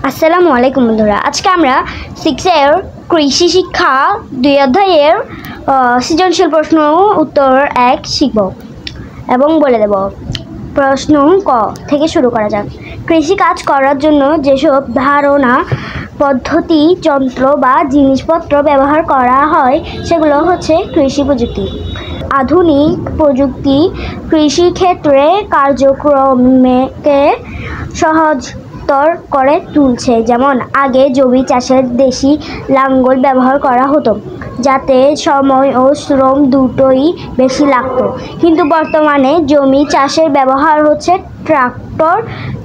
আসসালামু আলাইকুম বন্ধুরা, আজকে আমরা 6 এর কৃষি শিক্ষা 2 অধ্যায়ের সৃজনশীল প্রশ্ন উত্তর 1 শিখব এবং বলে দেব। প্রশ্ন ক থেকে শুরু করা যাক। কৃষি কাজ করার জন্য যেসব ধারণা, পদ্ধতি, যন্ত্র বা জিনিসপত্র ব্যবহার করা হয় সেগুলো হচ্ছে কৃষি প্রযুক্তি। আধুনিক প্রযুক্তি কৃষি ক্ষেত্রে কার্যক্রমকে সহজতর করে তুলছে। যেমন আগে জমি চাষের দেশি লাঙ্গল ব্যবহার করা হতো, যাতে সময় ও শ্রম দুটোই বেশি লাগতো। কিন্তু বর্তমানে জমি চাষের ব্যবহার হচ্ছে ট্রাক্টর,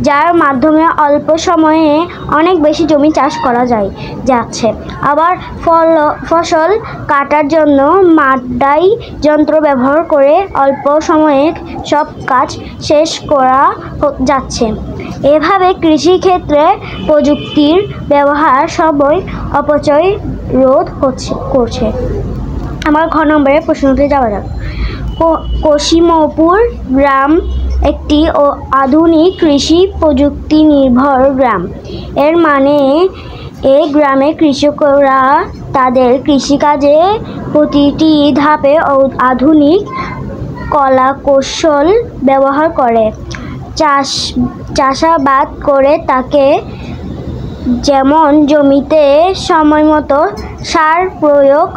যার মাধ্যমে অল্প সময়ে অনেক বেশি জমি চাষ করা যাচ্ছে। আবার ফসল কাটার জন্য মাড়াই যন্ত্র ব্যবহার করে অল্প সময়ে সব কাজ শেষ করা যাচ্ছে। এভাবে কৃষিক্ষেত্রে প্রযুক্তির ব্যবহার সময় অপচয় রোধ করছে। আমার ঘ নম্বরের প্রশ্নতে যাওয়া যাক। কসিমপুর গ্রাম একটি আধুনিক কৃষি প্রযুক্তি নির্ভর গ্রাম। এর মানে এই গ্রামে কৃষকরা তাদের কৃষিকাজে প্রতিটি ধাপে আধুনিক কলাকৌশল ব্যবহার করে চাষাবাদ করে থাকে। যেমন জমিতে সময়মতো সার প্রয়োগ,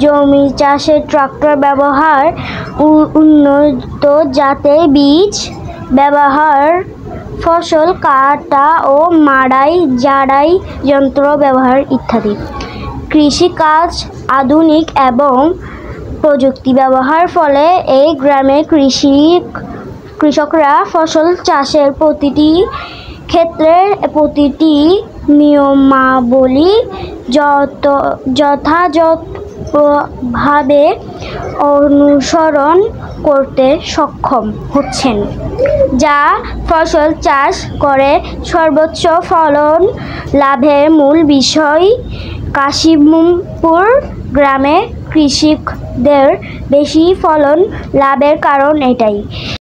জমি চাষে ট্রাক্টর ব্যবহার, উন্নত জাতের বীজ ব্যবহার, ফসল কাটা ও মাড়াই ঝাড়াই যন্ত্র ব্যবহার ইত্যাদি। কৃষিকাজ আধুনিক এবং প্রযুক্তি ব্যবহার ফলে এই গ্রামে কৃষকরা ফসল চাষের প্রতিটি ক্ষেত্রে প্রতিটি নিয়মাবলী যথাযথভাবে অনুসরণ করতে সক্ষম হচ্ছেন, যা ফসল চাষ করে সর্বোচ্চ ফলন লাভের মূল বিষয়। কাশিমপুর গ্রামে কৃষকদের বেশি ফলন লাভের কারণ এটাই।